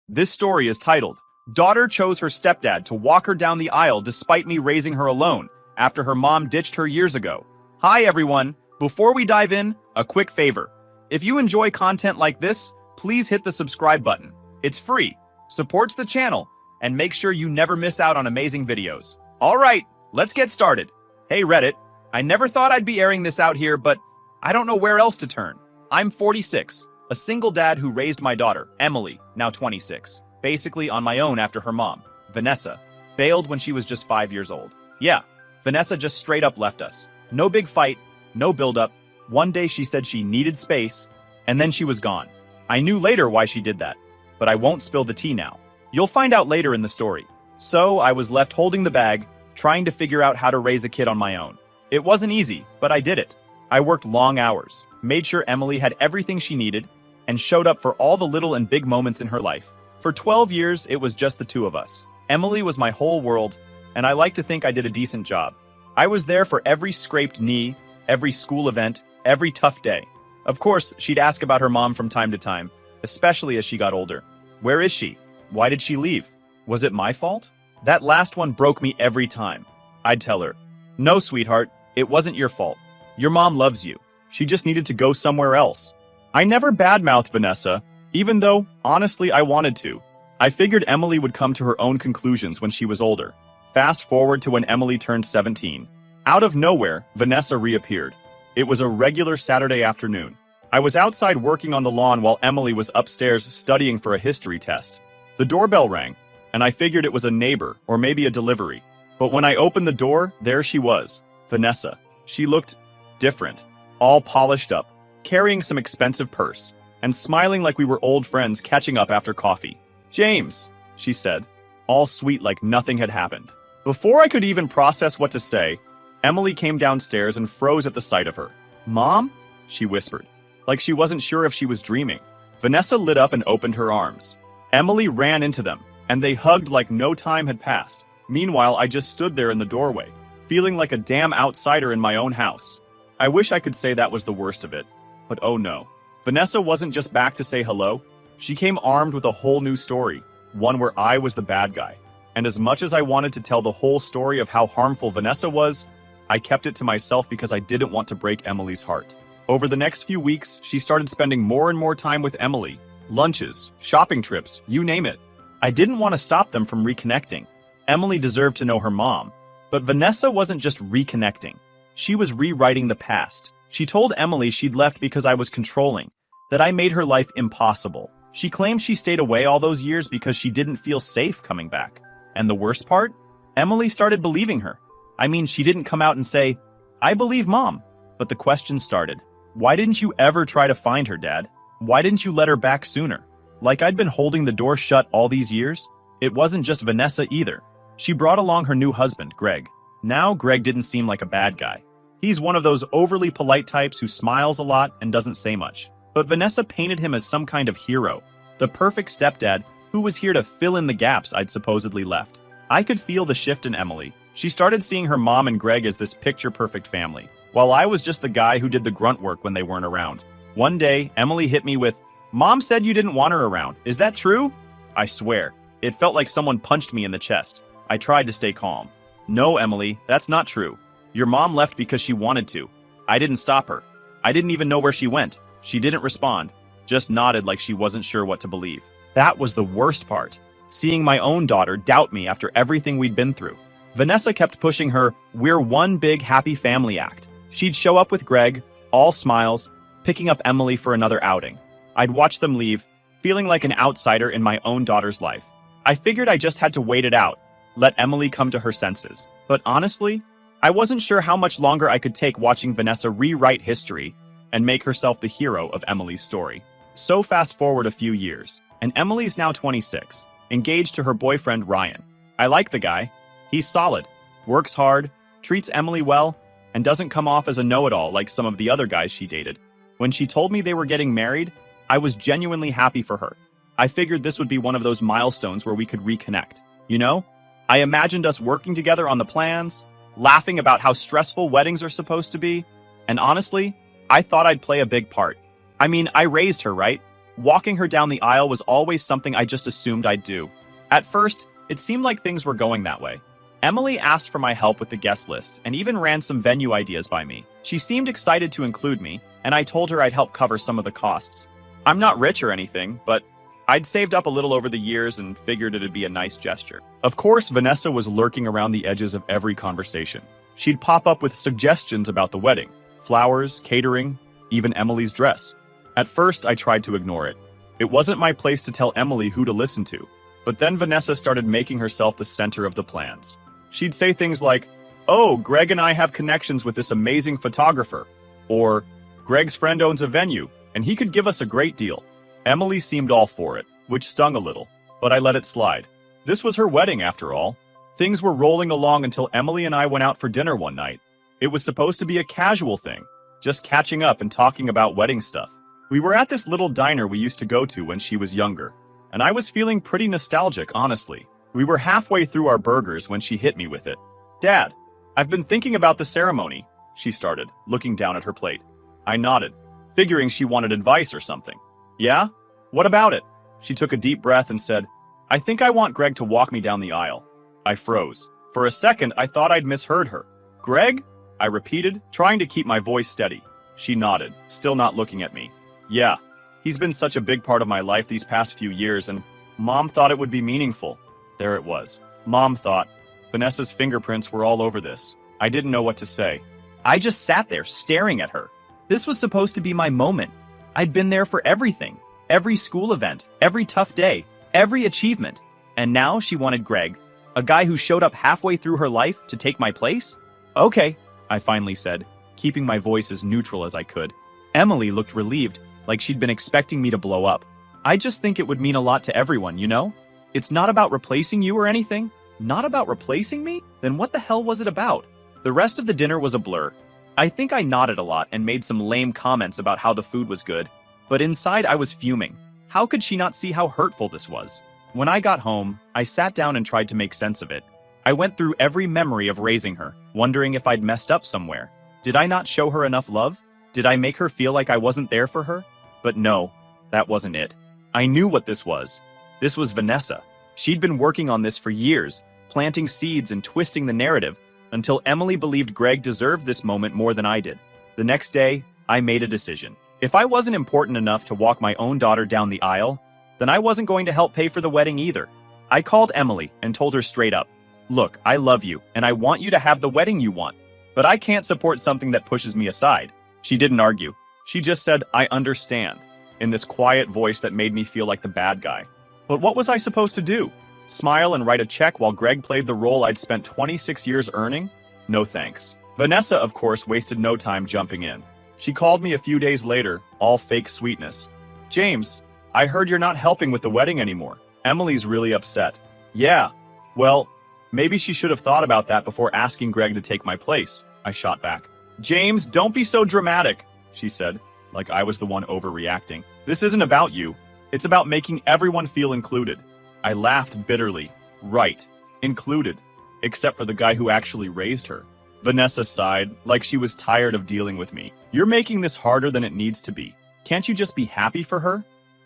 This story is titled, Daughter Chose Her Stepdad to Walk Her Down the Aisle Despite Me Raising Her Alone After Her Mom Ditched Her Years Ago. Hi everyone, before we dive in, a quick favor. If you enjoy content like this, please hit the subscribe button. It's free, supports the channel, and make sure you never miss out on amazing videos. Alright, let's get started. Hey Reddit, I never thought I'd be airing this out here, but I don't know where else to turn. I'm 46. A single dad who raised my daughter, Emily, now 26, basically on my own after her mom, Vanessa, bailed when she was just 5 years old. Yeah, Vanessa just straight up left us. No big fight, no build-up. One day she said she needed space, and then she was gone. I knew later why she did that, but I won't spill the tea now. You'll find out later in the story. So I was left holding the bag, trying to figure out how to raise a kid on my own. It wasn't easy, but I did it. I worked long hours, made sure Emily had everything she needed, and showed up for all the little and big moments in her life. For 12 years, it was just the two of us. Emily was my whole world, and I like to think I did a decent job. I was there for every scraped knee, every school event, every tough day. Of course, she'd ask about her mom from time to time, especially as she got older. Where is she? Why did she leave? Was it my fault? That last one broke me every time. I'd tell her, "No, sweetheart, it wasn't your fault. Your mom loves you. She just needed to go somewhere else." I never badmouthed Vanessa, even though, honestly, I wanted to. I figured Emily would come to her own conclusions when she was older. Fast forward to when Emily turned 17. Out of nowhere, Vanessa reappeared. It was a regular Saturday afternoon. I was outside working on the lawn while Emily was upstairs studying for a history test. The doorbell rang, and I figured it was a neighbor or maybe a delivery. But when I opened the door, there she was, Vanessa. She looked different, all polished up, carrying some expensive purse, and smiling like we were old friends catching up after coffee. "James," she said, all sweet like nothing had happened. Before I could even process what to say, Emily came downstairs and froze at the sight of her. "Mom?" she whispered, like she wasn't sure if she was dreaming. Vanessa lit up and opened her arms. Emily ran into them, and they hugged like no time had passed. Meanwhile, I just stood there in the doorway, feeling like a damn outsider in my own house. I wish I could say that was the worst of it. But oh no. Vanessa wasn't just back to say hello. She came armed with a whole new story, one where I was the bad guy. And as much as I wanted to tell the whole story of how harmful Vanessa was, I kept it to myself because I didn't want to break Emily's heart. Over the next few weeks, she started spending more and more time with Emily. Lunches, shopping trips, you name it. I didn't want to stop them from reconnecting. Emily deserved to know her mom. But Vanessa wasn't just reconnecting. She was rewriting the past. She told Emily she'd left because I was controlling, that I made her life impossible. She claimed she stayed away all those years because she didn't feel safe coming back. And the worst part? Emily started believing her. I mean, she didn't come out and say, "I believe Mom." But the questions started. Why didn't you ever try to find her, Dad? Why didn't you let her back sooner? Like I'd been holding the door shut all these years? It wasn't just Vanessa either. She brought along her new husband, Greg. Now, Greg didn't seem like a bad guy. He's one of those overly polite types who smiles a lot and doesn't say much. But Vanessa painted him as some kind of hero, the perfect stepdad who was here to fill in the gaps I'd supposedly left. I could feel the shift in Emily. She started seeing her mom and Greg as this picture-perfect family, while I was just the guy who did the grunt work when they weren't around. One day, Emily hit me with, "Mom said you didn't want her around. Is that true?" I swear, it felt like someone punched me in the chest. I tried to stay calm. "No, Emily, that's not true. Your mom left because she wanted to. I didn't stop her. I didn't even know where she went. She didn't respond, just nodded like she wasn't sure what to believe." That was the worst part, seeing my own daughter doubt me after everything we'd been through. Vanessa kept pushing her "we're one big happy family" act. She'd show up with Greg, all smiles, picking up Emily for another outing. I'd watch them leave, feeling like an outsider in my own daughter's life. I figured I just had to wait it out, let Emily come to her senses. But honestly, I wasn't sure how much longer I could take watching Vanessa rewrite history and make herself the hero of Emily's story. So fast forward a few years, and Emily's now 26, engaged to her boyfriend Ryan. I like the guy. He's solid, works hard, treats Emily well, and doesn't come off as a know-it-all like some of the other guys she dated. When she told me they were getting married, I was genuinely happy for her. I figured this would be one of those milestones where we could reconnect. You know? I imagined us working together on the plans, laughing about how stressful weddings are supposed to be, and honestly, I thought I'd play a big part. I mean, I raised her, right? Walking her down the aisle was always something I just assumed I'd do. At first, it seemed like things were going that way. Emily asked for my help with the guest list and even ran some venue ideas by me. She seemed excited to include me, and I told her I'd help cover some of the costs. I'm not rich or anything, but I'd saved up a little over the years and figured it'd be a nice gesture. Of course, Vanessa was lurking around the edges of every conversation. She'd pop up with suggestions about the wedding, flowers, catering, even Emily's dress. At first, I tried to ignore it. It wasn't my place to tell Emily who to listen to, but then Vanessa started making herself the center of the plans. She'd say things like, "Oh, Greg and I have connections with this amazing photographer," or "Greg's friend owns a venue, and he could give us a great deal." Emily seemed all for it, which stung a little, but I let it slide. This was her wedding, after all. Things were rolling along until Emily and I went out for dinner one night. It was supposed to be a casual thing, just catching up and talking about wedding stuff. We were at this little diner we used to go to when she was younger, and I was feeling pretty nostalgic, honestly. We were halfway through our burgers when she hit me with it. "Dad, I've been thinking about the ceremony," she started, looking down at her plate. I nodded, figuring she wanted advice or something. "Yeah? What about it?" She took a deep breath and said, "I think I want Greg to walk me down the aisle." I froze. For a second, I thought I'd misheard her. "Greg?" I repeated, trying to keep my voice steady. She nodded, still not looking at me. "Yeah, he's been such a big part of my life these past few years, and Mom thought it would be meaningful." There it was. Mom thought. Vanessa's fingerprints were all over this. I didn't know what to say. I just sat there, staring at her. This was supposed to be my moment. I'd been there for everything. Every school event, every tough day, every achievement. And now she wanted Greg, a guy who showed up halfway through her life, to take my place? "Okay," I finally said, keeping my voice as neutral as I could. Emily looked relieved, like she'd been expecting me to blow up. "I just think it would mean a lot to everyone, you know? It's not about replacing you or anything." "Not about replacing me? Then what the hell was it about?" The rest of the dinner was a blur. I think I nodded a lot and made some lame comments about how the food was good. But inside I was fuming. How could she not see how hurtful this was? When I got home, I sat down and tried to make sense of it. I went through every memory of raising her, wondering if I'd messed up somewhere. Did I not show her enough love? Did I make her feel like I wasn't there for her? But no, that wasn't it. I knew what this was. This was Vanessa. She'd been working on this for years, planting seeds and twisting the narrative, until Emily believed Greg deserved this moment more than I did. The next day, I made a decision. If I wasn't important enough to walk my own daughter down the aisle, then I wasn't going to help pay for the wedding either. I called Emily and told her straight up, "Look, I love you, and I want you to have the wedding you want, but I can't support something that pushes me aside." She didn't argue. She just said, "I understand," in this quiet voice that made me feel like the bad guy. But what was I supposed to do? Smile and write a check while Greg played the role I'd spent 26 years earning? No thanks. Vanessa, of course, wasted no time jumping in. She called me a few days later, all fake sweetness. "James, I heard you're not helping with the wedding anymore. Emily's really upset." "Yeah, well, maybe she should have thought about that before asking Greg to take my place," I shot back. "James, don't be so dramatic," she said, like I was the one overreacting. "This isn't about you. It's about making everyone feel included." I laughed bitterly. Right. Included. Except for the guy who actually raised her. Vanessa sighed, like she was tired of dealing with me. "You're making this harder than it needs to be. Can't you just be happy for her?"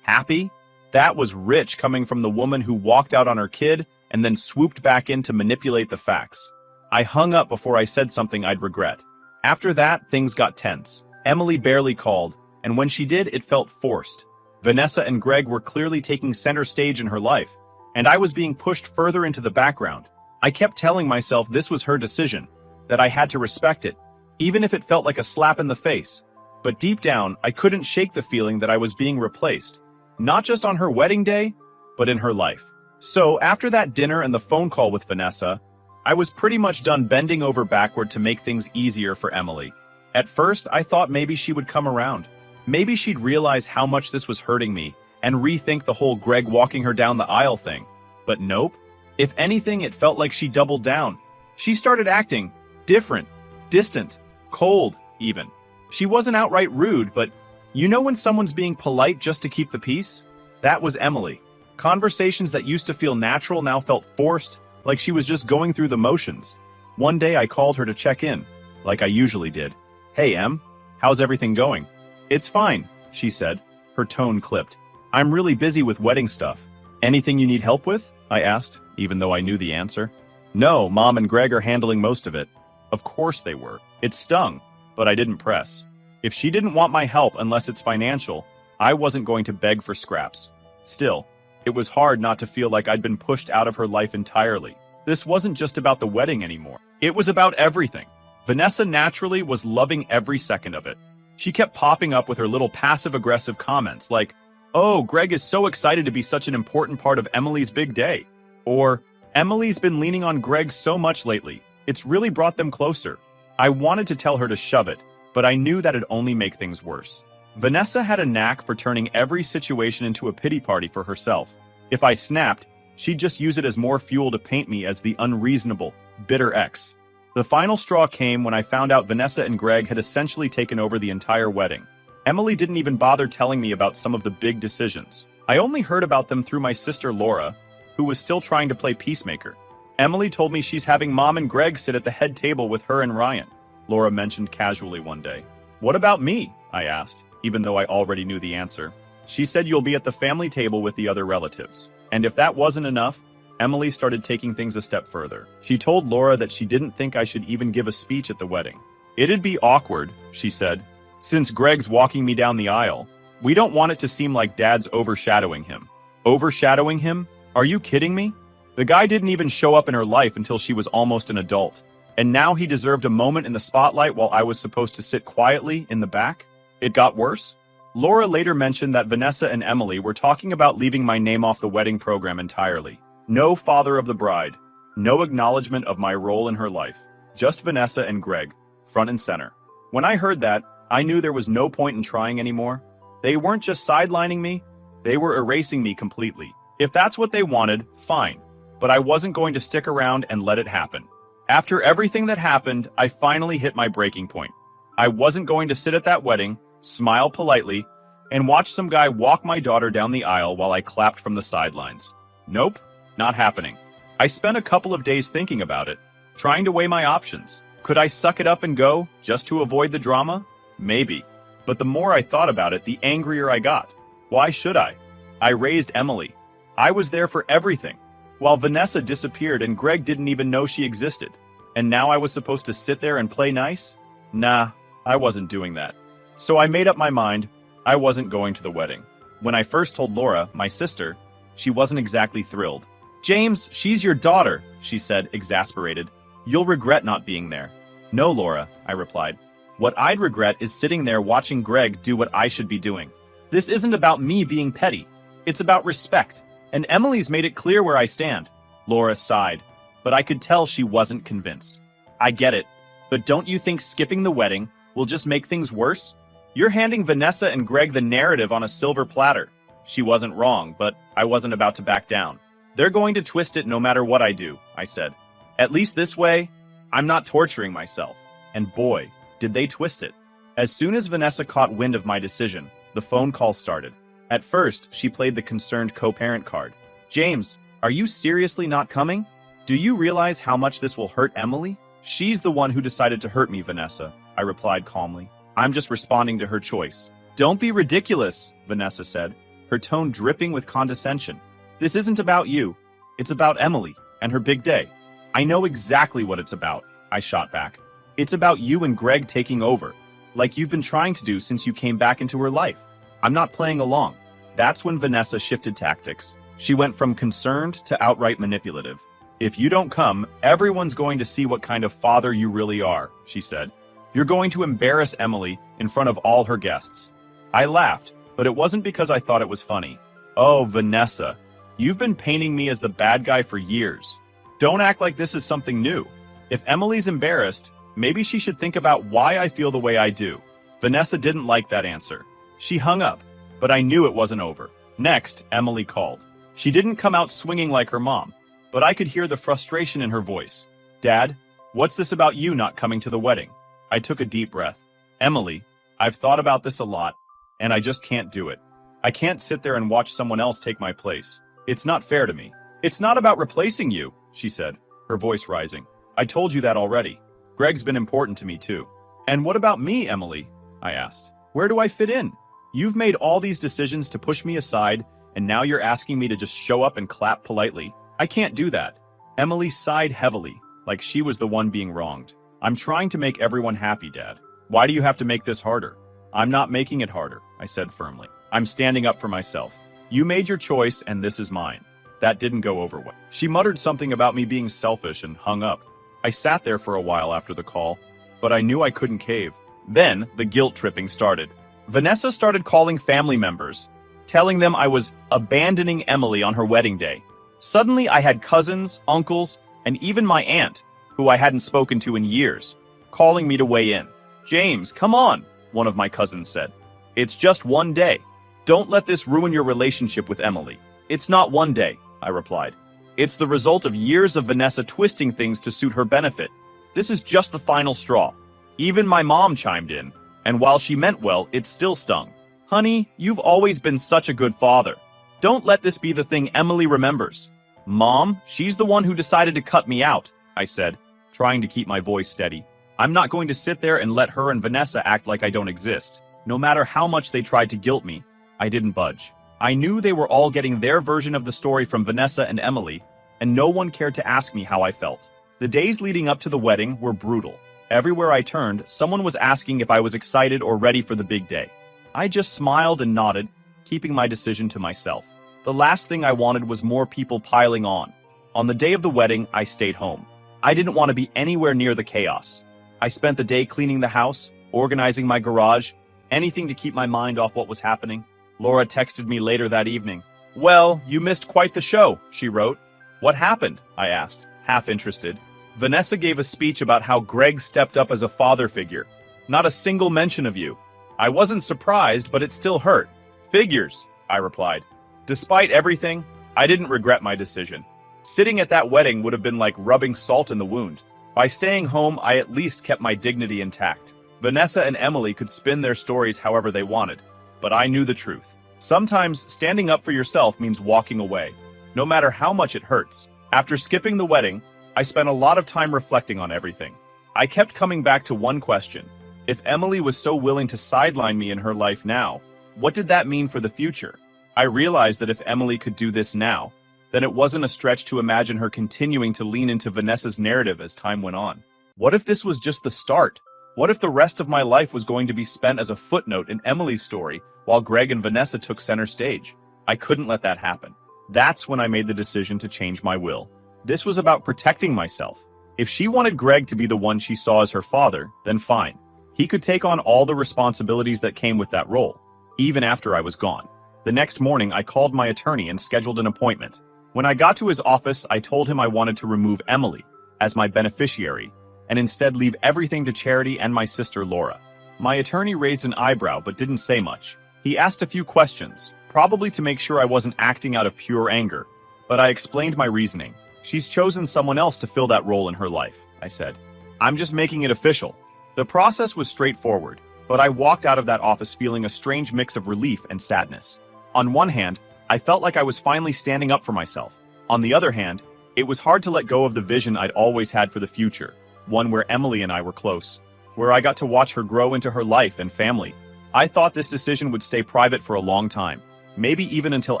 Happy? That was rich coming from the woman who walked out on her kid and then swooped back in to manipulate the facts. I hung up before I said something I'd regret. After that, things got tense. Emily barely called, and when she did, it felt forced. Vanessa and Greg were clearly taking center stage in her life, and I was being pushed further into the background. I kept telling myself this was her decision, that I had to respect it, even if it felt like a slap in the face. But deep down, I couldn't shake the feeling that I was being replaced, not just on her wedding day, but in her life. So after that dinner and the phone call with Vanessa, I was pretty much done bending over backward to make things easier for Emily. At first, I thought maybe she would come around. Maybe she'd realize how much this was hurting me and rethink the whole Greg walking her down the aisle thing. But nope. If anything, it felt like she doubled down. She started acting different, distant, cold, even. She wasn't outright rude, but you know when someone's being polite just to keep the peace? That was Emily. Conversations that used to feel natural now felt forced, like she was just going through the motions. One day I called her to check in, like I usually did. "Hey, Em, how's everything going?" "It's fine," she said. Her tone clipped. I'm really busy with wedding stuff. Anything you need help with? I asked, even though I knew the answer. No, Mom and Greg are handling most of it. Of course they were. It stung, but I didn't press. If she didn't want my help unless it's financial, I wasn't going to beg for scraps. Still, it was hard not to feel like I'd been pushed out of her life entirely. This wasn't just about the wedding anymore. It was about everything. Vanessa naturally was loving every second of it. She kept popping up with her little passive-aggressive comments like, "Oh, Greg is so excited to be such an important part of Emily's big day." Or, "Emily's been leaning on Greg so much lately. It's really brought them closer." I wanted to tell her to shove it, but I knew that'd only make things worse. Vanessa had a knack for turning every situation into a pity party for herself. If I snapped, she'd just use it as more fuel to paint me as the unreasonable, bitter ex. The final straw came when I found out Vanessa and Greg had essentially taken over the entire wedding. Emily didn't even bother telling me about some of the big decisions. I only heard about them through my sister Laura, who was still trying to play peacemaker. Emily told me she's having Mom and Greg sit at the head table with her and Ryan, Laura mentioned casually one day. "What about me?" I asked, even though I already knew the answer. She said you'll be at the family table with the other relatives. And if that wasn't enough, Emily started taking things a step further. She told Laura that she didn't think I should even give a speech at the wedding. "It'd be awkward," she said, "since Greg's walking me down the aisle. We don't want it to seem like Dad's overshadowing him." Overshadowing him? Are you kidding me? The guy didn't even show up in her life until she was almost an adult. And now he deserved a moment in the spotlight while I was supposed to sit quietly in the back? It got worse? Laura later mentioned that Vanessa and Emily were talking about leaving my name off the wedding program entirely. No father of the bride. No acknowledgement of my role in her life. Just Vanessa and Greg, front and center. When I heard that, I knew there was no point in trying anymore. They weren't just sidelining me, they were erasing me completely. If that's what they wanted, fine. But I wasn't going to stick around and let it happen. After everything that happened, I finally hit my breaking point. I wasn't going to sit at that wedding, smile politely, and watch some guy walk my daughter down the aisle while I clapped from the sidelines. Nope, not happening. I spent a couple of days thinking about it, trying to weigh my options. Could I suck it up and go, just to avoid the drama? Maybe. But the more I thought about it, the angrier I got. Why should I? I raised Emily. I was there for everything. While Vanessa disappeared and Greg didn't even know she existed. And now I was supposed to sit there and play nice? Nah, I wasn't doing that. So I made up my mind. I wasn't going to the wedding. When I first told Laura, my sister, she wasn't exactly thrilled. "James, she's your daughter," she said, exasperated. "You'll regret not being there." "No, Laura," I replied. "What I'd regret is sitting there watching Greg do what I should be doing. This isn't about me being petty. It's about respect. And Emily's made it clear where I stand." Laura sighed, but I could tell she wasn't convinced. "I get it, but don't you think skipping the wedding will just make things worse? You're handing Vanessa and Greg the narrative on a silver platter." She wasn't wrong, but I wasn't about to back down. "They're going to twist it no matter what I do," I said. "At least this way, I'm not torturing myself." And boy, did they twist it. As soon as Vanessa caught wind of my decision, the phone call started. At first, she played the concerned co-parent card. "James, are you seriously not coming? Do you realize how much this will hurt Emily?" "She's the one who decided to hurt me, Vanessa," I replied calmly. "I'm just responding to her choice." "Don't be ridiculous," Vanessa said, her tone dripping with condescension. "This isn't about you. It's about Emily and her big day." "I know exactly what it's about," I shot back. "It's about you and Greg taking over, like you've been trying to do since you came back into her life. I'm not playing along." That's when Vanessa shifted tactics. She went from concerned to outright manipulative. "If you don't come, everyone's going to see what kind of father you really are," she said. "You're going to embarrass Emily in front of all her guests." I laughed, but it wasn't because I thought it was funny. "Oh, Vanessa, you've been painting me as the bad guy for years. Don't act like this is something new. If Emily's embarrassed, maybe she should think about why I feel the way I do." Vanessa didn't like that answer. She hung up, but I knew it wasn't over. Next, Emily called. She didn't come out swinging like her mom, but I could hear the frustration in her voice. "Dad, what's this about you not coming to the wedding?" I took a deep breath. "Emily, I've thought about this a lot, and I just can't do it. I can't sit there and watch someone else take my place. It's not fair to me." "It's not about replacing you," she said, her voice rising. "I told you that already. Greg's been important to me too." "And what about me, Emily?" I asked. "Where do I fit in? You've made all these decisions to push me aside, and now you're asking me to just show up and clap politely. I can't do that. Emily sighed heavily, like she was the one being wronged. I'm trying to make everyone happy, Dad. Why do you have to make this harder? I'm not making it harder, I said firmly. I'm standing up for myself. You made your choice, and this is mine. That didn't go over well. She muttered something about me being selfish and hung up. I sat there for a while after the call, but I knew I couldn't cave. Then, the guilt tripping started. Vanessa started calling family members, telling them I was abandoning Emily on her wedding day. Suddenly, I had cousins, uncles, and even my aunt, who I hadn't spoken to in years, calling me to weigh in. James, come on, one of my cousins said. It's just one day. Don't let this ruin your relationship with Emily. It's not one day, I replied. It's the result of years of Vanessa twisting things to suit her benefit. This is just the final straw. Even my mom chimed in, and while she meant well, it still stung. Honey, you've always been such a good father. Don't let this be the thing Emily remembers. Mom, she's the one who decided to cut me out, I said, trying to keep my voice steady. I'm not going to sit there and let her and Vanessa act like I don't exist. No matter how much they tried to guilt me, I didn't budge. I knew they were all getting their version of the story from Vanessa and Emily, and no one cared to ask me how I felt. The days leading up to the wedding were brutal. Everywhere I turned, someone was asking if I was excited or ready for the big day. I just smiled and nodded, keeping my decision to myself. The last thing I wanted was more people piling on. On the day of the wedding, I stayed home. I didn't want to be anywhere near the chaos. I spent the day cleaning the house, organizing my garage, anything to keep my mind off what was happening. Laura texted me later that evening. Well, you missed quite the show, she wrote. What happened? I asked, half interested. Vanessa gave a speech about how Greg stepped up as a father figure. Not a single mention of you. I wasn't surprised, but it still hurt. Figures, I replied. Despite everything, I didn't regret my decision. Sitting at that wedding would have been like rubbing salt in the wound. By staying home, I at least kept my dignity intact. Vanessa and Emily could spin their stories however they wanted, but I knew the truth. Sometimes standing up for yourself means walking away, no matter how much it hurts. After skipping the wedding, I spent a lot of time reflecting on everything. I kept coming back to one question. If Emily was so willing to sideline me in her life now, what did that mean for the future? I realized that if Emily could do this now, then it wasn't a stretch to imagine her continuing to lean into Vanessa's narrative as time went on. What if this was just the start? What if the rest of my life was going to be spent as a footnote in Emily's story while Greg and Vanessa took center stage? I couldn't let that happen. That's when I made the decision to change my will. This was about protecting myself. If she wanted Greg to be the one she saw as her father, then fine. He could take on all the responsibilities that came with that role, even after I was gone. The next morning, I called my attorney and scheduled an appointment. When I got to his office, I told him I wanted to remove Emily as my beneficiary and instead leave everything to Charity and my sister Laura. My attorney raised an eyebrow but didn't say much. He asked a few questions, probably to make sure I wasn't acting out of pure anger, but I explained my reasoning. She's chosen someone else to fill that role in her life, I said. I'm just making it official. The process was straightforward, but I walked out of that office feeling a strange mix of relief and sadness. On one hand, I felt like I was finally standing up for myself. On the other hand, it was hard to let go of the vision I'd always had for the future, one where Emily and I were close, where I got to watch her grow into her life and family. I thought this decision would stay private for a long time, maybe even until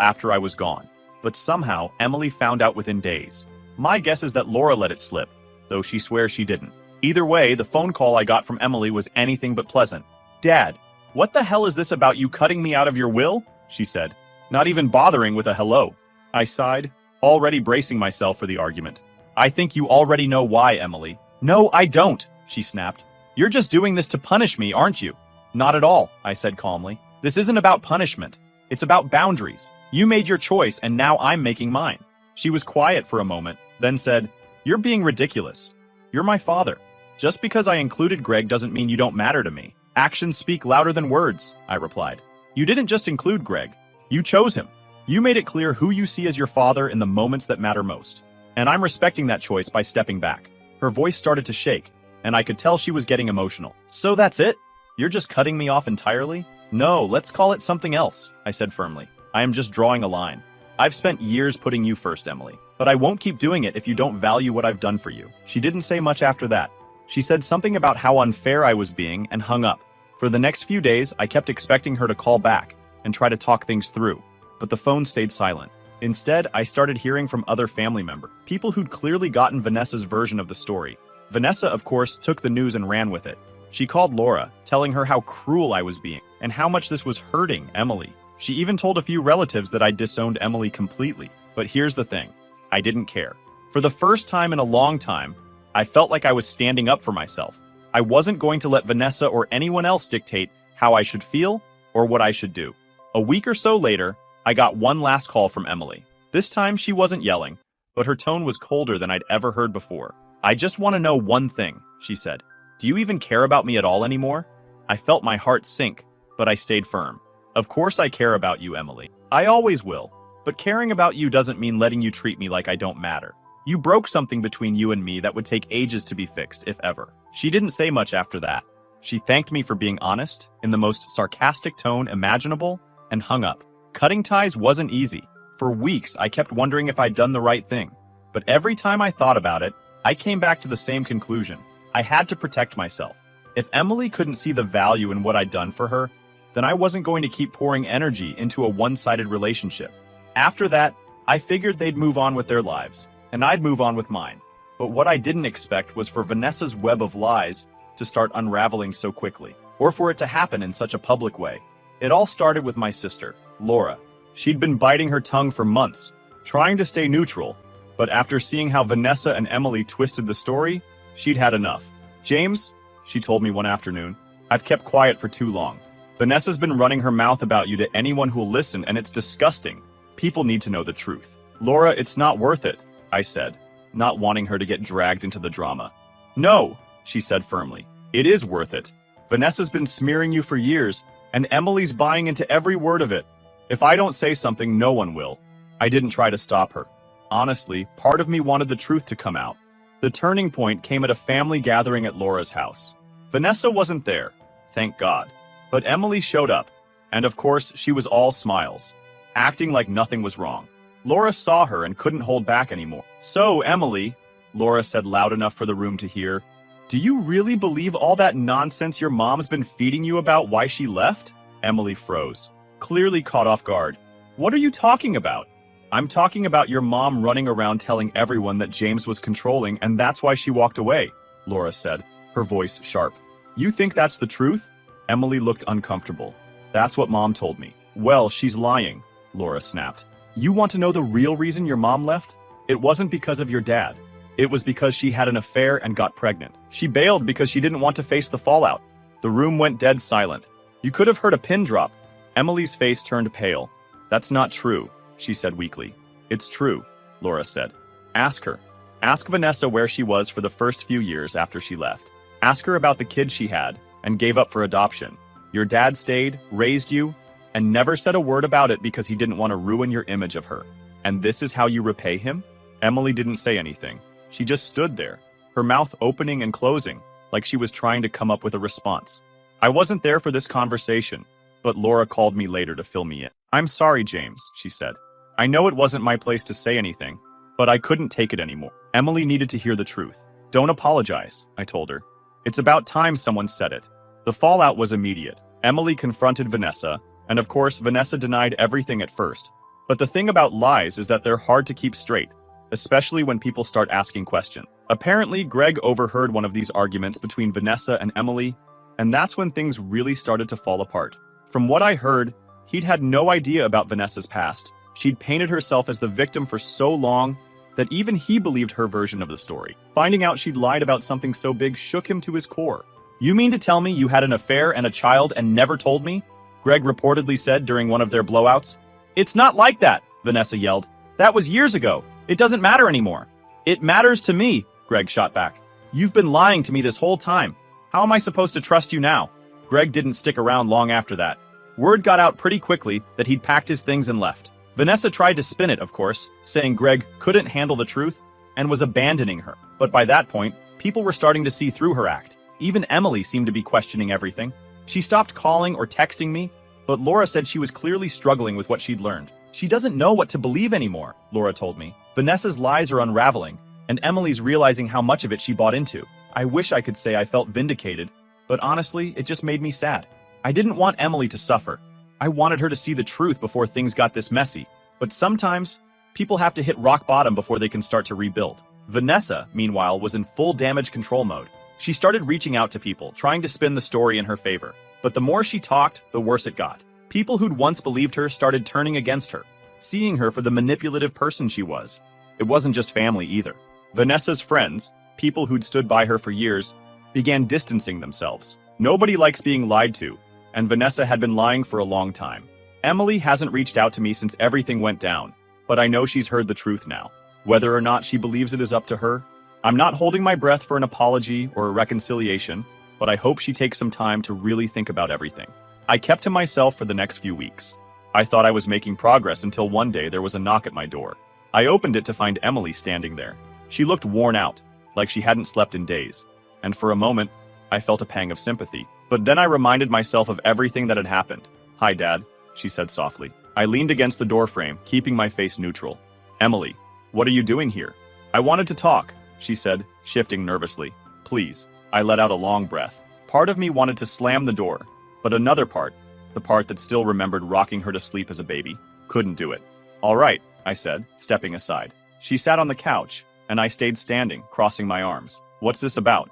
after I was gone. But somehow, Emily found out within days. My guess is that Laura let it slip, though she swears she didn't. Either way, the phone call I got from Emily was anything but pleasant. Dad, what the hell is this about you cutting me out of your will? She said, not even bothering with a hello. I sighed, already bracing myself for the argument. I think you already know why, Emily. No, I don't, she snapped. You're just doing this to punish me, aren't you? Not at all, I said calmly. This isn't about punishment. It's about boundaries. You made your choice and now I'm making mine. She was quiet for a moment, then said, You're being ridiculous. You're my father. Just because I included Greg doesn't mean you don't matter to me. Actions speak louder than words, I replied. You didn't just include Greg. You chose him. You made it clear who you see as your father in the moments that matter most. And I'm respecting that choice by stepping back. Her voice started to shake, and I could tell she was getting emotional. So that's it? You're just cutting me off entirely? No, let's call it something else, I said firmly. I am just drawing a line. I've spent years putting you first, Emily, but I won't keep doing it if you don't value what I've done for you. She didn't say much after that. She said something about how unfair I was being and hung up. For the next few days, I kept expecting her to call back and try to talk things through, but the phone stayed silent. Instead, I started hearing from other family members, people who'd clearly gotten Vanessa's version of the story. Vanessa, of course, took the news and ran with it. She called Laura, telling her how cruel I was being and how much this was hurting Emily. She even told a few relatives that I disowned Emily completely. But here's the thing, I didn't care. For the first time in a long time, I felt like I was standing up for myself. I wasn't going to let Vanessa or anyone else dictate how I should feel or what I should do. A week or so later, I got one last call from Emily. This time she wasn't yelling, but her tone was colder than I'd ever heard before. "I just want to know one thing," she said. "Do you even care about me at all anymore?" I felt my heart sink, but I stayed firm. "Of course I care about you, Emily. I always will. But caring about you doesn't mean letting you treat me like I don't matter. You broke something between you and me that would take ages to be fixed, if ever." She didn't say much after that. She thanked me for being honest, in the most sarcastic tone imaginable, and hung up. Cutting ties wasn't easy. For weeks, I kept wondering if I'd done the right thing. But every time I thought about it, I came back to the same conclusion. I had to protect myself. If Emily couldn't see the value in what I'd done for her, then I wasn't going to keep pouring energy into a one-sided relationship. After that, I figured they'd move on with their lives, and I'd move on with mine. But what I didn't expect was for Vanessa's web of lies to start unraveling so quickly, or for it to happen in such a public way. It all started with my sister, Laura. She'd been biting her tongue for months, trying to stay neutral, but after seeing how Vanessa and Emily twisted the story, she'd had enough. "James," she told me one afternoon, "I've kept quiet for too long. Vanessa's been running her mouth about you to anyone who'll listen, and it's disgusting. People need to know the truth." "Laura, it's not worth it," I said, not wanting her to get dragged into the drama. "No," she said firmly. "It is worth it. Vanessa's been smearing you for years, and Emily's buying into every word of it. If I don't say something, no one will." I didn't try to stop her. Honestly, part of me wanted the truth to come out. The turning point came at a family gathering at Laura's house. Vanessa wasn't there, thank God. But Emily showed up, and of course, she was all smiles, acting like nothing was wrong. Laura saw her and couldn't hold back anymore. "So, Emily," Laura said loud enough for the room to hear, "do you really believe all that nonsense your mom's been feeding you about why she left?" Emily froze, clearly caught off guard. "What are you talking about?" "I'm talking about your mom running around telling everyone that James was controlling and that's why she walked away," Laura said, her voice sharp. "You think that's the truth?" Emily looked uncomfortable. "That's what Mom told me." "Well, she's lying," Laura snapped. "You want to know the real reason your mom left? It wasn't because of your dad. It was because she had an affair and got pregnant. She bailed because she didn't want to face the fallout." The room went dead silent. You could have heard a pin drop. Emily's face turned pale. "That's not true," she said weakly. "It's true," Laura said. "Ask her. Ask Vanessa where she was for the first few years after she left. Ask her about the kids she had and gave up for adoption. Your dad stayed, raised you, and never said a word about it because he didn't want to ruin your image of her. And this is how you repay him?" Emily didn't say anything. She just stood there, her mouth opening and closing, like she was trying to come up with a response. I wasn't there for this conversation, but Laura called me later to fill me in. "I'm sorry, James," she said. "I know it wasn't my place to say anything, but I couldn't take it anymore." Emily needed to hear the truth. "Don't apologize," I told her. "It's about time someone said it." The fallout was immediate. Emily confronted Vanessa, and of course, Vanessa denied everything at first. But the thing about lies is that they're hard to keep straight, especially when people start asking questions. Apparently, Greg overheard one of these arguments between Vanessa and Emily, and that's when things really started to fall apart. From what I heard, he'd had no idea about Vanessa's past. She'd painted herself as the victim for so long that even he believed her version of the story. Finding out she'd lied about something so big shook him to his core. "You mean to tell me you had an affair and a child and never told me?" Greg reportedly said during one of their blowouts. "It's not like that," Vanessa yelled. "That was years ago. It doesn't matter anymore." "It matters to me," Greg shot back. "You've been lying to me this whole time. How am I supposed to trust you now?" Greg didn't stick around long after that. Word got out pretty quickly that he'd packed his things and left. Vanessa tried to spin it, of course, saying Greg couldn't handle the truth and was abandoning her. But by that point, people were starting to see through her act. Even Emily seemed to be questioning everything. She stopped calling or texting me, but Laura said she was clearly struggling with what she'd learned. "She doesn't know what to believe anymore," Laura told me. "Vanessa's lies are unraveling, and Emily's realizing how much of it she bought into." I wish I could say I felt vindicated, But honestly, it just made me sad. I didn't want Emily to suffer. I wanted her to see the truth before things got this messy. But sometimes, people have to hit rock bottom before they can start to rebuild. Vanessa, meanwhile, was in full damage control mode. She started reaching out to people, trying to spin the story in her favor. But the more she talked, the worse it got. People who'd once believed her started turning against her, seeing her for the manipulative person she was. It wasn't just family either. Vanessa's friends, people who'd stood by her for years, began distancing themselves. Nobody likes being lied to, and Vanessa had been lying for a long time. Emily hasn't reached out to me since everything went down, but I know she's heard the truth now. Whether or not she believes it is up to her, I'm not holding my breath for an apology or a reconciliation, but I hope she takes some time to really think about everything. I kept to myself for the next few weeks. I thought I was making progress until one day there was a knock at my door. I opened it to find Emily standing there. She looked worn out, like she hadn't slept in days. And for a moment, I felt a pang of sympathy. But then I reminded myself of everything that had happened. "Hi, Dad," she said softly. I leaned against the doorframe, keeping my face neutral. "Emily, what are you doing here?" "I wanted to talk," she said, shifting nervously. "Please." I let out a long breath. Part of me wanted to slam the door, but another part, the part that still remembered rocking her to sleep as a baby, couldn't do it. "All right," I said, stepping aside. She sat on the couch, and I stayed standing, crossing my arms. "What's this about?"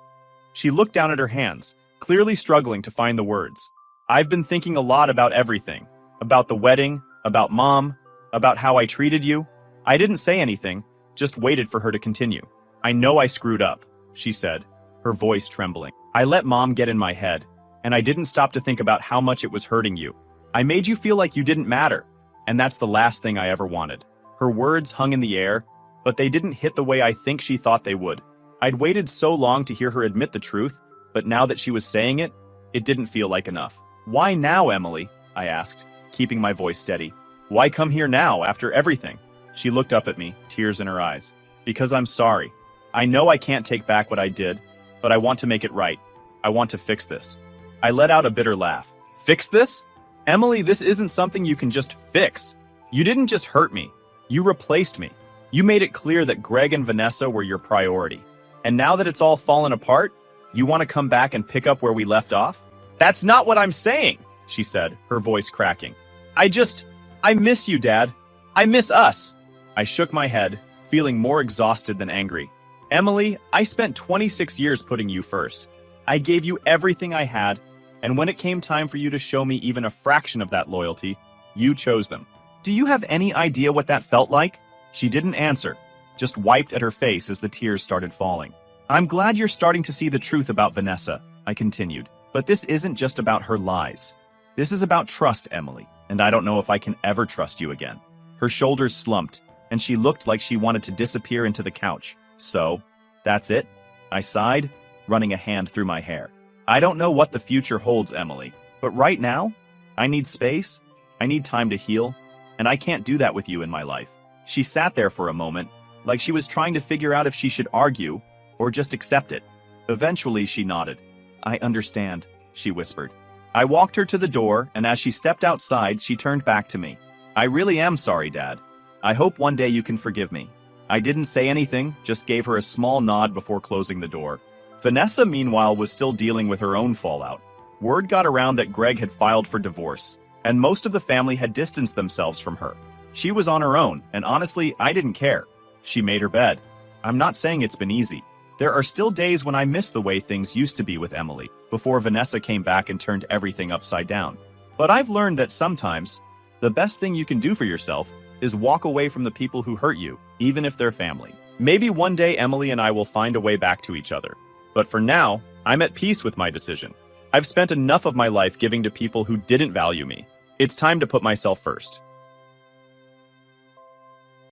She looked down at her hands, clearly struggling to find the words. "I've been thinking a lot about everything. About the wedding, about Mom, about how I treated you." I didn't say anything, just waited for her to continue. "I know I screwed up," she said, her voice trembling. "I let Mom get in my head, and I didn't stop to think about how much it was hurting you. I made you feel like you didn't matter, and that's the last thing I ever wanted." Her words hung in the air, but they didn't hit the way I think she thought they would. I'd waited so long to hear her admit the truth, but now that she was saying it, it didn't feel like enough. "Why now, Emily?" I asked, keeping my voice steady. "Why come here now, after everything?" She looked up at me, tears in her eyes. "Because I'm sorry. I know I can't take back what I did, but I want to make it right. I want to fix this." I let out a bitter laugh. "Fix this? Emily, this isn't something you can just fix. You didn't just hurt me. You replaced me. You made it clear that Greg and Vanessa were your priority. And now that it's all fallen apart, you want to come back and pick up where we left off?" "That's not what I'm saying," she said, her voice cracking. I miss you, Dad. I miss us." I shook my head, feeling more exhausted than angry. "Emily, I spent 26 years putting you first. I gave you everything I had, and when it came time for you to show me even a fraction of that loyalty, you chose them. Do you have any idea what that felt like?" She didn't answer, just wiped at her face as the tears started falling. "I'm glad you're starting to see the truth about Vanessa," I continued. "But this isn't just about her lies. This is about trust, Emily, and I don't know if I can ever trust you again." Her shoulders slumped, and she looked like she wanted to disappear into the couch. "So, that's it?" I sighed, running a hand through my hair. "I don't know what the future holds, Emily, but right now, I need space, I need time to heal, and I can't do that with you in my life." She sat there for a moment, like she was trying to figure out if she should argue or just accept it. Eventually, she nodded. "I understand," she whispered. I walked her to the door, and as she stepped outside, she turned back to me. "I really am sorry, Dad. I hope one day you can forgive me." I didn't say anything, just gave her a small nod before closing the door. Vanessa, meanwhile, was still dealing with her own fallout. Word got around that Greg had filed for divorce, and most of the family had distanced themselves from her. She was on her own, and honestly, I didn't care. She made her bed. I'm not saying it's been easy. There are still days when I miss the way things used to be with Emily, before Vanessa came back and turned everything upside down. But I've learned that sometimes, the best thing you can do for yourself is walk away from the people who hurt you, even if they're family. Maybe one day Emily and I will find a way back to each other. But for now, I'm at peace with my decision. I've spent enough of my life giving to people who didn't value me. It's time to put myself first.